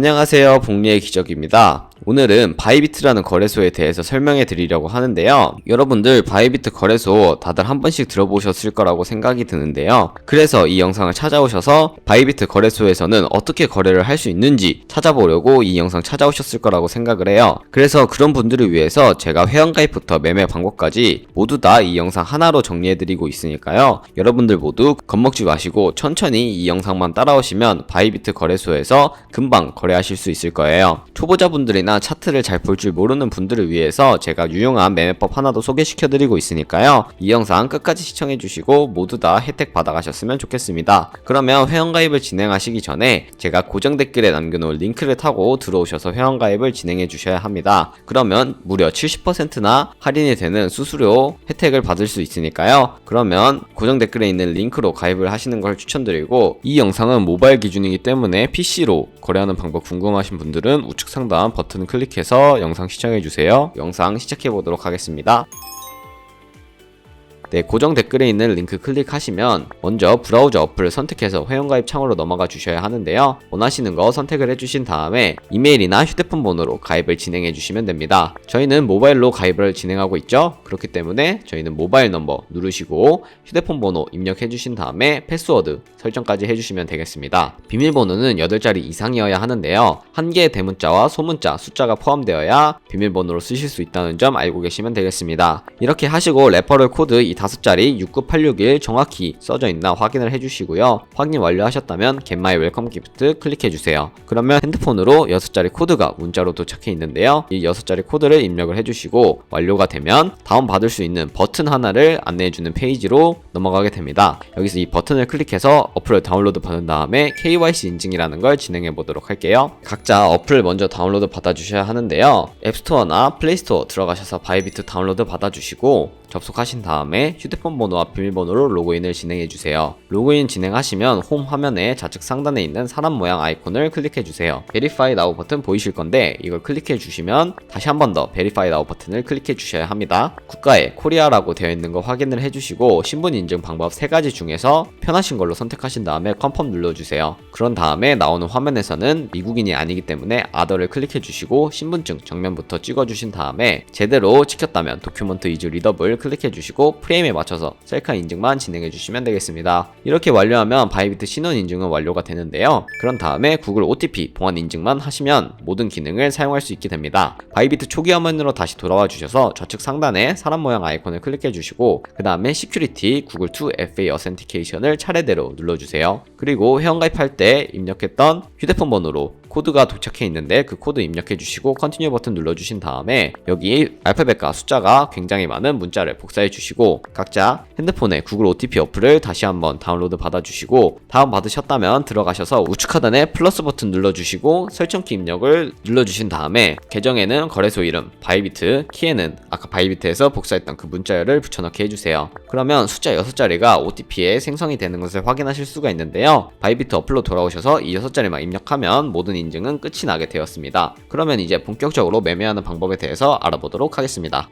안녕하세요, 복리의 기적입니다. 오늘은 바이비트라는 거래소에 대해서 설명해 드리려고 하는데요. 여러분들 바이비트 거래소 다들 한 번씩 들어보셨을 거라고 생각이 드는데요. 그래서 이 영상을 찾아오셔서 바이비트 거래소에서는 어떻게 거래를 할 수 있는지 찾아보려고 이 영상 찾아오셨을 거라고 생각을 해요. 그래서 그런 분들을 위해서 제가 회원가입부터 매매 방법까지 모두 다 이 영상 하나로 정리해 드리고 있으니까요. 여러분들 모두 겁먹지 마시고 천천히 이 영상만 따라오시면 바이비트 거래소에서 금방 거래하실 수 있을 거예요. 초보자분들이나 차트를 잘 볼 줄 모르는 분들을 위해서 제가 유용한 매매법 하나도 소개시켜 드리고 있으니까요. 이 영상 끝까지 시청해 주시고 모두 다 혜택 받아가셨으면 좋겠습니다. 그러면 회원가입을 진행하시기 전에 제가 고정 댓글에 남겨놓은 링크를 타고 들어오셔서 회원가입을 진행해 주셔야 합니다. 그러면 무려 70%나 할인이 되는 수수료 혜택을 받을 수 있으니까요. 그러면 고정 댓글에 있는 링크로 가입을 하시는 걸 추천드리고, 이 영상은 모바일 기준이기 때문에 PC로 거래하는 방법 궁금하신 분들은 우측 상단 버튼을 클릭해서 영상 시청해주세요. 영상 시작해보도록 하겠습니다. 네, 고정 댓글에 있는 링크 클릭하시면 먼저 브라우저 어플을 선택해서 회원가입 창으로 넘어가 주셔야 하는데요. 원하시는 거 선택을 해주신 다음에 이메일이나 휴대폰 번호로 가입을 진행해 주시면 됩니다. 저희는 모바일로 가입을 진행하고 있죠. 그렇기 때문에 저희는 모바일 넘버 누르시고 휴대폰 번호 입력해 주신 다음에 패스워드 설정까지 해주시면 되겠습니다. 비밀번호는 8자리 이상이어야 하는데요. 한 개의 대문자와 소문자, 숫자가 포함되어야 비밀번호로 쓰실 수 있다는 점 알고 계시면 되겠습니다. 이렇게 하시고 레퍼럴 코드 이 5자리 69861 정확히 써져 있나 확인을 해주시고요. 확인 완료하셨다면 Get My Welcome Gift 클릭해주세요. 그러면 핸드폰으로 6자리 코드가 문자로 도착해 있는데요. 이 6자리 코드를 입력을 해주시고 완료가 되면 다운받을 수 있는 버튼 하나를 안내해주는 페이지로 넘어가게 됩니다. 여기서 이 버튼을 클릭해서 어플을 다운로드 받은 다음에 KYC 인증이라는 걸 진행해 보도록 할게요. 각자 어플을 먼저 다운로드 받아주셔야 하는데요. 앱스토어나 플레이스토어 들어가셔서 바이비트 다운로드 받아주시고 접속하신 다음에 휴대폰 번호와 비밀번호로 로그인을 진행해주세요. 로그인 진행하시면 홈 화면에 좌측 상단에 있는 사람 모양 아이콘을 클릭해주세요. Verify Now 버튼 보이실 건데 이걸 클릭해주시면 다시 한 번 더 Verify Now 버튼을 클릭해주셔야 합니다. 국가에 코리아라고 되어 있는 거 확인을 해주시고 신분 인증 방법 3가지 중에서 편하신 걸로 선택하신 다음에 컨펌 눌러주세요. 그런 다음에 나오는 화면에서는 미국인이 아니기 때문에 아더를 클릭해주시고 신분증 정면부터 찍어주신 다음에 제대로 찍혔다면 도큐먼트 이즈 리더블 클릭해주시고 프레임에 맞춰서 셀카 인증만 진행해주시면 되겠습니다. 이렇게 완료하면 바이비트 신원 인증은 완료가 되는데요. 그런 다음에 구글 OTP 보안 인증만 하시면 모든 기능을 사용할 수 있게 됩니다. 바이비트 초기 화면으로 다시 돌아와 주셔서 좌측 상단에 사람 모양 아이콘을 클릭해주시고 그 다음에 시큐리티 구글 2FA 어센티케이션을 차례대로 눌러주세요. 그리고 회원가입할 때 입력했던 휴대폰 번호로 코드가 도착해 있는데 그 코드 입력해 주시고 컨티뉴 버튼 눌러주신 다음에 여기 알파벳과 숫자가 굉장히 많은 문자를 복사해 주시고 각자 핸드폰에 구글 OTP 어플을 다시 한번 다운로드 받아 주시고 다운 받으셨다면 들어가셔서 우측 하단에 플러스 버튼 눌러주시고 설정키 입력을 눌러주신 다음에 계정에는 거래소 이름 바이비트, 키에는 아까 바이비트에서 복사했던 그 문자열을 붙여넣기 해주세요. 그러면 숫자 6자리가 OTP에 생성이 되는 것을 확인하실 수가 있는데요. 바이비트 어플로 돌아오셔서 이 6자리만 입력하면 모든 인증은 끝이 나게 되었습니다. 그러면 이제 본격적으로 매매하는 방법에 대해서 알아보도록 하겠습니다.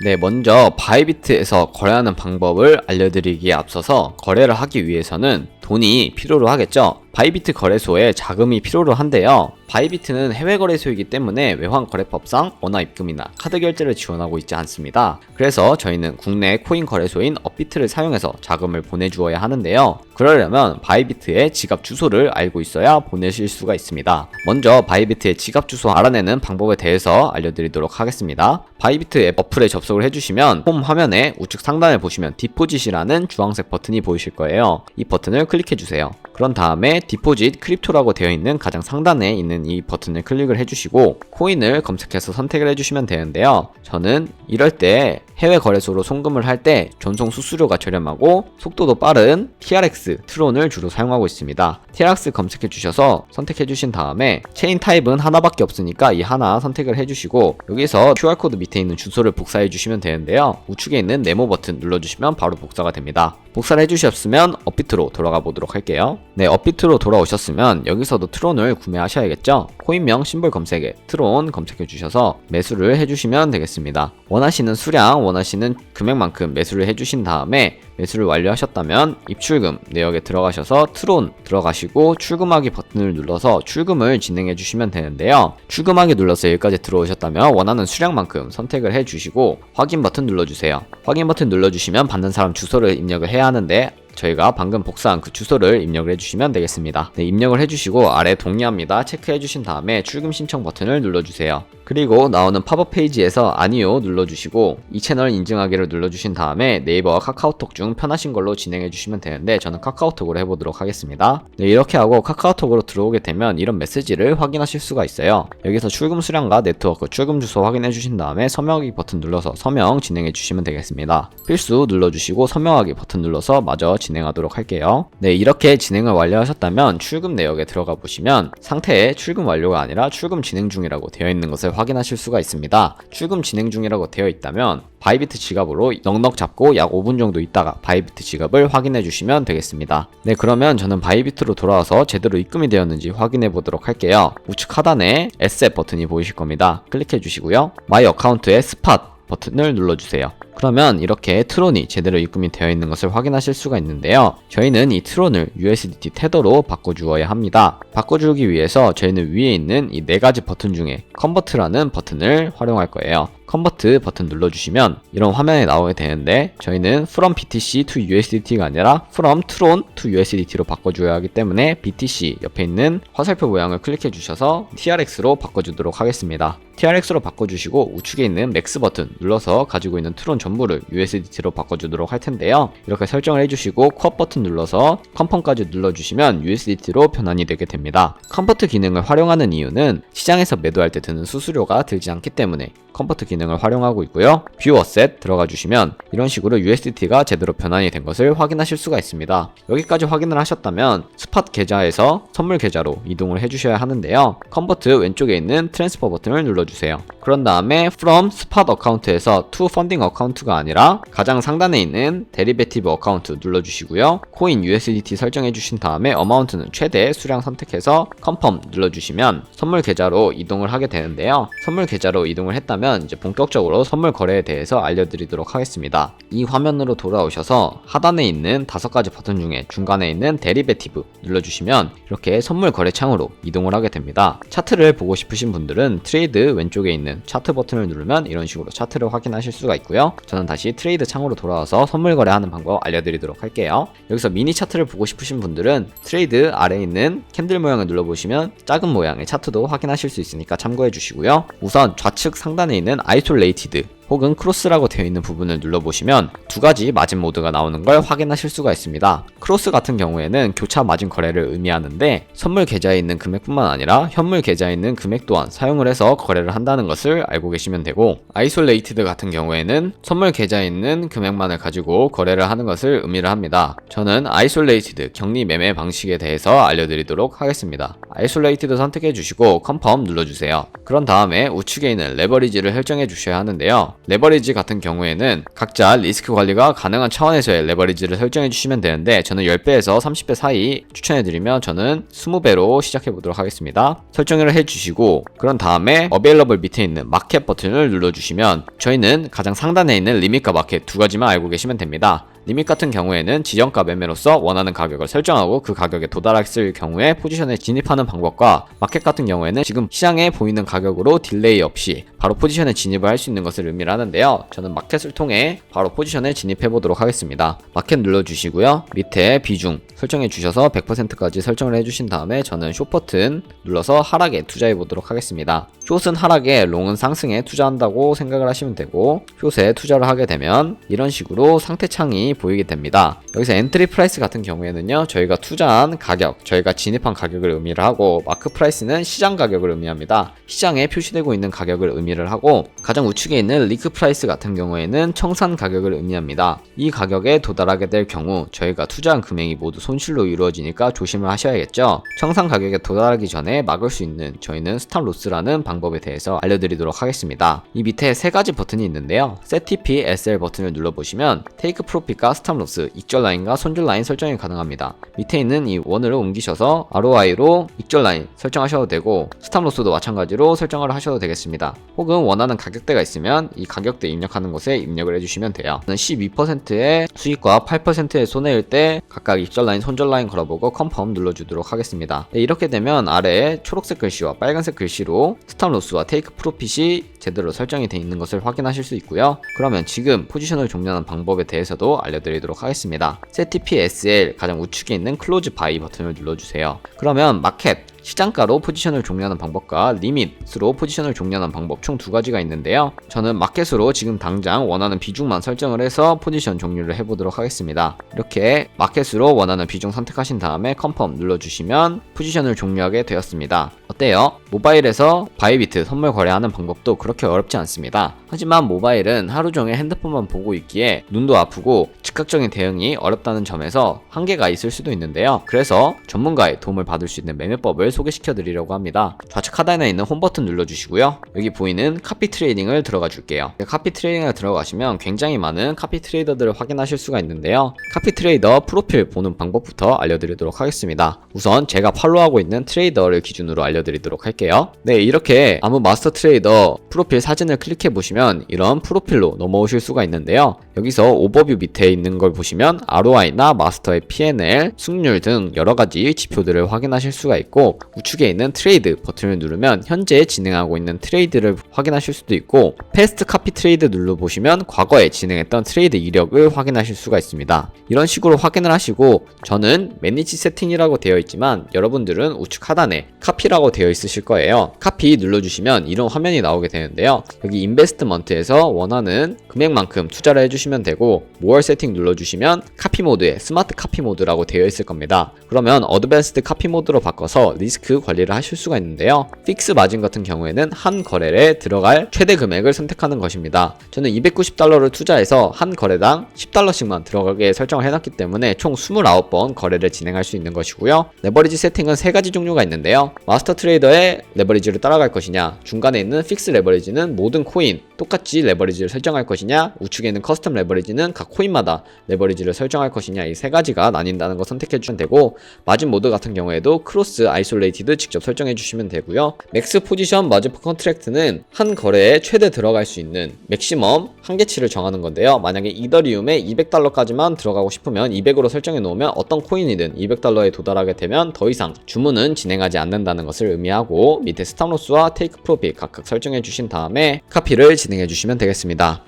네, 먼저 바이비트에서 거래하는 방법을 알려드리기에 앞서서 거래를 하기 위해서는 돈이 필요로 하겠죠. 바이비트 거래소에 자금이 필요로 한데요. 바이비트는 해외 거래소이기 때문에 외환 거래법상 원화 입금이나 카드 결제를 지원하고 있지 않습니다. 그래서 저희는 국내 코인 거래소인 업비트를 사용해서 자금을 보내주어야 하는데요. 그러려면 바이비트의 지갑 주소를 알고 있어야 보내실 수가 있습니다. 먼저 바이비트의 지갑 주소 알아내는 방법에 대해서 알려드리도록 하겠습니다. 바이비트 앱 어플에 접속을 해주시면 홈 화면에 우측 상단을 보시면 디포짓이라는 주황색 버튼이 보이실 거예요. 이 버튼을 클릭해주세요. 그런 다음에 디포짓 크립토라고 되어 있는 가장 상단에 있는 이 버튼을 클릭을 해주시고 코인을 검색해서 선택을 해주시면 되는데요. 저는 이럴 때 해외 거래소로 송금을 할 때 전송 수수료가 저렴하고 속도도 빠른 TRX 트론을 주로 사용하고 있습니다. TRX 검색해 주셔서 선택해 주신 다음에 체인 타입은 하나밖에 없으니까 이 하나 선택을 해주시고 여기서 QR코드 밑에 있는 주소를 복사해 주시면 되는데요. 우측에 있는 네모 버튼 눌러주시면 바로 복사가 됩니다. 복사를 해주셨으면 업비트로 돌아가 보도록 할게요. 네, 업비트로 돌아오셨으면 여기서도 트론을 구매하셔야겠죠. 코인명 심볼 검색에 트론 검색해 주셔서 매수를 해주시면 되겠습니다. 원하시는 수량, 원하시는 금액만큼 매수를 해주신 다음에 매수를 완료하셨다면 입출금 내역에 들어가셔서 트론 들어가시고 출금하기 버튼을 눌러서 출금을 진행해 주시면 되는데요. 출금하기 눌러서 여기까지 들어오셨다면 원하는 수량만큼 선택을 해 주시고 확인 버튼 눌러주세요. 확인 버튼 눌러주시면 받는 사람 주소를 입력을 해야 하는데 저희가 방금 복사한 그 주소를 입력을 해주시면 되겠습니다. 네, 입력을 해주시고 아래 동의합니다 체크해주신 다음에 출금 신청 버튼을 눌러주세요. 그리고 나오는 팝업 페이지에서 아니요 눌러주시고 이 채널 인증하기를 눌러주신 다음에 네이버와 카카오톡 중 편하신 걸로 진행해주시면 되는데 저는 카카오톡으로 해보도록 하겠습니다. 네, 이렇게 하고 카카오톡으로 들어오게 되면 이런 메시지를 확인하실 수가 있어요. 여기서 출금 수량과 네트워크 출금 주소 확인해주신 다음에 서명하기 버튼 눌러서 서명 진행해주시면 되겠습니다. 필수 눌러주시고 서명하기 버튼 눌러서 마저 진행하도록 할게요. 네, 이렇게 진행을 완료하셨다면 출금 내역에 들어가 보시면 상태에 출금 완료가 아니라 출금 진행 중이라고 되어 있는 것을 확인하실 수가 있습니다. 출금 진행 중이라고 되어 있다면 바이비트 지갑으로 넉넉 잡고 약 5분 정도 있다가 바이비트 지갑을 확인해 주시면 되겠습니다. 네, 그러면 저는 바이비트로 돌아와서 제대로 입금이 되었는지 확인해 보도록 할게요. 우측 하단에 에셋 버튼이 보이실 겁니다. 클릭해 주시고요. 마이 어카운트의 스팟 버튼을 눌러주세요. 그러면 이렇게 트론이 제대로 입금이 되어 있는 것을 확인하실 수가 있는데요. 저희는 이 트론을 USDT 테더로 바꿔주어야 합니다. 바꿔주기 위해서 저희는 위에 있는 이 4가지 버튼 중에 컨버트라는 버튼을 활용할 거예요. 컨버트 버튼 눌러주시면 이런 화면이 나오게 되는데 저희는 from BTC to USDT가 아니라 from Tron to USDT로 바꿔줘야 하기 때문에 BTC 옆에 있는 화살표 모양을 클릭해 주셔서 TRX로 바꿔주도록 하겠습니다. TRX로 바꿔주시고 우측에 있는 맥스 버튼 눌러서 가지고 있는 트론 전부를 USDT로 바꿔주도록 할 텐데요. 이렇게 설정을 해주시고 컷 버튼 눌러서 컨펌까지 눌러주시면 USDT로 변환이 되게 됩니다. 컨버트 기능을 활용하는 이유는 시장에서 매도할 때 드는 수수료가 들지 않기 때문에 컨버트 기능을 활용하고 있고요. 뷰 어셋 들어가 주시면 이런 식으로 USDT가 제대로 변환이 된 것을 확인하실 수가 있습니다. 여기까지 확인을 하셨다면 스팟 계좌에서 선물 계좌로 이동을 해주셔야 하는데요. 컨버트 왼쪽에 있는 트랜스퍼 버튼을 눌러주세요. 그런 다음에 from 스팟 어카운트에서 to 펀딩 어카운트가 아니라 가장 상단에 있는 데리베티브 어카운트 눌러주시고요. 코인 USDT 설정해 주신 다음에 어마운트는 최대 수량 선택해서 컨펌 눌러주시면 선물 계좌로 이동을 하게 되는데요. 선물 계좌로 이동을 했다면 이제 본격적으로 선물 거래에 대해서 알려드리도록 하겠습니다. 이 화면으로 돌아오셔서 하단에 있는 5가지 버튼 중에 중간에 있는 데리베티브 눌러주시면 이렇게 선물 거래 창으로 이동을 하게 됩니다. 차트를 보고 싶으신 분들은 트레이드 왼쪽에 있는 차트 버튼을 누르면 이런 식으로 차트를 확인하실 수가 있고요. 저는 다시 트레이드 창으로 돌아와서 선물 거래하는 방법 알려드리도록 할게요. 여기서 미니 차트를 보고 싶으신 분들은 트레이드 아래에 있는 캔들 모양을 눌러보시면 작은 모양의 차트도 확인하실 수 있으니까 참고해 주시고요. 우선 좌측 상단에 있는 아이솔레이티드 혹은 크로스라고 되어 있는 부분을 눌러보시면 2가지 마진 모드가 나오는 걸 확인하실 수가 있습니다. 크로스 같은 경우에는 교차 마진 거래를 의미하는데 선물 계좌에 있는 금액뿐만 아니라 현물 계좌에 있는 금액 또한 사용을 해서 거래를 한다는 것을 알고 계시면 되고, 아이솔레이티드 같은 경우에는 선물 계좌에 있는 금액만을 가지고 거래를 하는 것을 의미를 합니다. 저는 아이솔레이티드 격리 매매 방식에 대해서 알려드리도록 하겠습니다. 아이솔레이티드 선택해 주시고 컨펌 눌러주세요. 그런 다음에 우측에 있는 레버리지를 설정해 주셔야 하는데요. 레버리지 같은 경우에는 각자 리스크 관리가 가능한 차원에서의 레버리지를 설정해 주시면 되는데 저는 10배에서 30배 사이 추천해드리면 저는 20배로 시작해 보도록 하겠습니다. 설정을 해주시고 그런 다음에 어베일러블 밑에 있는 마켓 버튼을 눌러주시면 저희는 가장 상단에 있는 리밋과 마켓 2가지만 알고 계시면 됩니다. 리밋 같은 경우에는 지정가 매매로서 원하는 가격을 설정하고 그 가격에 도달했을 경우에 포지션에 진입하는 방법과, 마켓 같은 경우에는 지금 시장에 보이는 가격으로 딜레이 없이 바로 포지션에 진입을 할 수 있는 것을 의미를 하는데요. 저는 마켓을 통해 바로 포지션에 진입해 보도록 하겠습니다. 마켓 눌러주시고요. 밑에 비중 설정해 주셔서 100%까지 설정을 해주신 다음에 저는 숏 버튼 눌러서 하락에 투자해 보도록 하겠습니다. 숏은 하락에, 롱은 상승에 투자한다고 생각을 하시면 되고, 숏에 투자를 하게 되면 이런 식으로 상태창이 보이게 됩니다. 여기서 엔트리 프라이스 같은 경우에는요, 저희가 투자한 가격, 저희가 진입한 가격을 의미를 하고, 마크 프라이스는 시장 가격을 의미합니다. 시장에 표시되고 있는 가격을 의미를 하고, 가장 우측에 있는 리크 프라이스 같은 경우에는 청산 가격을 의미합니다. 이 가격에 도달하게 될 경우 저희가 투자한 금액이 모두 손실로 이루어지니까 조심을 하셔야겠죠. 청산 가격에 도달하기 전에 막을 수 있는 저희는 스탑 로스라는 방법에 대해서 알려드리도록 하겠습니다. 이 밑에 3가지 버튼이 있는데요. Set TP SL 버튼을 눌러보시면 테이크 프로핏과 라인과 스탑로스, 익절 라인과 손절 라인 설정이 가능합니다. 밑에 있는 이 원을 옮기셔서 ROI로 익절 라인 설정하셔도 되고 스탑로스도 마찬가지로 설정을 하셔도 되겠습니다. 혹은 원하는 가격대가 있으면 이 가격대 입력하는 곳에 입력을 해주시면 돼요. 12%의 수익과 8%의 손해일 때 각각 익절 라인, 손절 라인 걸어보고 컨펌 눌러주도록 하겠습니다. 네, 이렇게 되면 아래에 초록색 글씨와 빨간색 글씨로 스탑로스와 테이크 프로핏이 제대로 설정이 되어 있는 것을 확인하실 수 있고요. 그러면 지금 포지션을 종료하는 방법에 대해서도 알려드리도록 하겠습니다. ZTPSL 가장 우측에 있는 클로즈 바이 버튼을 눌러주세요. 그러면 마켓 시장가로 포지션을 종료하는 방법과 리밋으로 포지션을 종료하는 방법 총 두 가지가 있는데요. 저는 마켓으로 지금 당장 원하는 비중만 설정을 해서 포지션 종료를 해보도록 하겠습니다. 이렇게 마켓으로 원하는 비중 선택하신 다음에 컨펌 눌러주시면 포지션을 종료하게 되었습니다. 어때요? 모바일에서 바이비트 선물 거래하는 방법도 그렇게 어렵지 않습니다. 하지만 모바일은 하루 종일 핸드폰만 보고 있기에 눈도 아프고 즉각적인 대응이 어렵다는 점에서 한계가 있을 수도 있는데요. 그래서 전문가의 도움을 받을 수 있는 매매법을 소개시켜 드리려고 합니다. 좌측 하단에 있는 홈 버튼 눌러주시고요. 여기 보이는 카피 트레이딩을 들어가 줄게요. 카피 트레이딩을 들어가시면 굉장히 많은 카피 트레이더들을 확인하실 수가 있는데요. 카피 트레이더 프로필 보는 방법부터 알려드리도록 하겠습니다. 우선 제가 팔로우하고 있는 트레이더를 기준으로 알려드리도록 할게요. 네, 이렇게 아무 마스터 트레이더 프로필 사진을 클릭해 보시면 이런 프로필로 넘어오실 수가 있는데요. 여기서 오버뷰 밑에 있는 걸 보시면 ROI나 마스터의 P&L, 승률 등 여러가지 지표들을 확인하실 수가 있고 우측에 있는 트레이드 버튼을 누르면 현재 진행하고 있는 트레이드를 확인하실 수도 있고 패스트 카피 트레이드 눌러보시면 과거에 진행했던 트레이드 이력을 확인하실 수가 있습니다. 이런 식으로 확인을 하시고 저는 매니지 세팅이라고 되어 있지만 여러분들은 우측 하단에 카피라고 되어 있으실 거예요. 카피 눌러주시면 이런 화면이 나오게 되는데요. 여기 인베스트먼트에서 원하는 금액만큼 투자를 해주시면 되고 모어 세팅 눌러주시면 카피 모드에 스마트 카피 모드라고 되어 있을 겁니다. 그러면 어드밴스드 카피 모드로 바꿔서 리스크 관리를 하실 수가 있는데요. 픽스 마진 같은 경우에는 한 거래에 들어갈 최대 금액을 선택하는 것입니다. 저는 $290를 투자해서 한 거래당 $10씩만 들어가게 설정을 해놨기 때문에 총 29번 거래를 진행할 수 있는 것이고요. 레버리지 세팅은 3가지 종류가 있는데요. 마스터 트레이더의 레버리지를 따라갈 것이냐, 중간에 있는 픽스 레버리지는 모든 코인 똑같이 레버리지를 설정할 것이냐, 우측에 있는 커스텀 레버리지는 각 코인마다 레버리지를 설정할 것이냐, 이 3가지가 나뉜다는 거 선택해 주시면 되고 마진 모드 같은 경우에도 크로스 아이솔레이티드 직접 설정해 주시면 되고요. 맥스 포지션 마진 퍼 컨트랙트는 한 거래에 최대 들어갈 수 있는 맥시멈 한계치를 정하는 건데요. 만약에 이더리움에 $200까지만 들어가고 싶으면 200으로 설정해 놓으면 어떤 코인이든 $200에 도달하게 되면 더 이상 주문은 진행하지 않는다는 것을 의미하고 밑에 스탑로스와 테이크 프로핏 각각 설정해 주신 다음에 카피를 진행해 주시면 되겠습니다.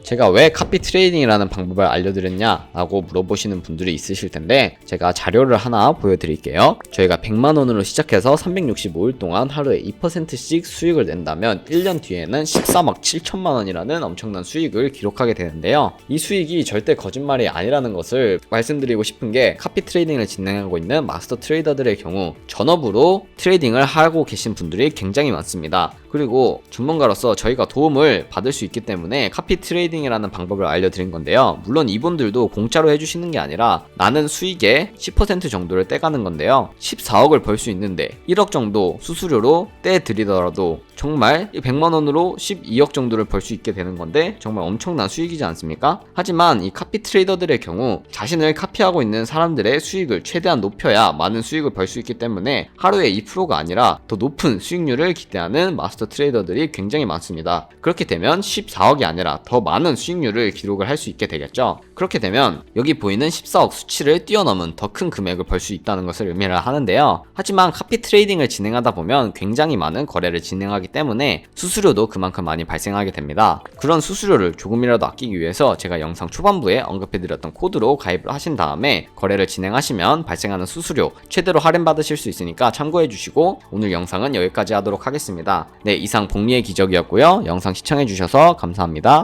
제가 왜 카피 트레이딩이라는 방법을 알려드렸냐 라고 물어보시는 분들이 있으실 텐데 제가 자료를 하나 보여드릴게요. 저희가 100만원으로 시작해서 365일 동안 하루에 2%씩 수익을 낸다면 1년 뒤에는 14막 7천만원이라는 엄청난 수익을 기록하게 되는데요. 이 수익이 절대 거짓말이 아니라는 것을 말씀드리고 싶은 게 카피 트레이딩을 진행하고 있는 마스터 트레이더들의 경우 전업으로 트레이딩을 하고 계신 분들이 굉장히 많습니다. 그리고 전문가로서 저희가 도움을 받을 수 있기 때문에 카피 트레이딩이라는 방법을 알려드린 건데요. 물론 이분들도 공짜로 해주시는 게 아니라 나는 수익의 10% 정도를 떼가는 건데요. 14억을 벌 수 있는데 1억 정도 수수료로 떼드리더라도 정말 100만원으로 12억 정도를 벌 수 있게 되는 건데 정말 엄청난 수익이지 않습니까? 하지만 이 카피 트레이더들의 경우 자신을 카피하고 있는 사람들의 수익을 최대한 높여야 많은 수익을 벌 수 있기 때문에 하루에 2%가 아니라 더 높은 수익률을 기대하는 마스터 트레이더들이 굉장히 많습니다. 그렇게 되면 14억이 아니라 더 많은 수익률을 기록을 할 수 있게 되겠죠. 그렇게 되면 여기 보이는 14억 수치를 뛰어넘은 더 큰 금액을 벌 수 있다는 것을 의미를 하는데요. 하지만 카피 트레이딩을 진행하다 보면 굉장히 많은 거래를 진행하기 때문에 수수료도 그만큼 많이 발생하게 됩니다. 그런 수수료를 조금이라도 아끼기 위해서 제가 영상 초반부에 언급해드렸던 코드로 가입을 하신 다음에 거래를 진행하시면 발생하는 수수료 최대로 할인받으실 수 있으니까 참고해주시고 오늘 영상은 여기까지 하도록 하겠습니다. 네, 이상 복리의 기적이었고요. 영상 시청해주셔서 감사합니다.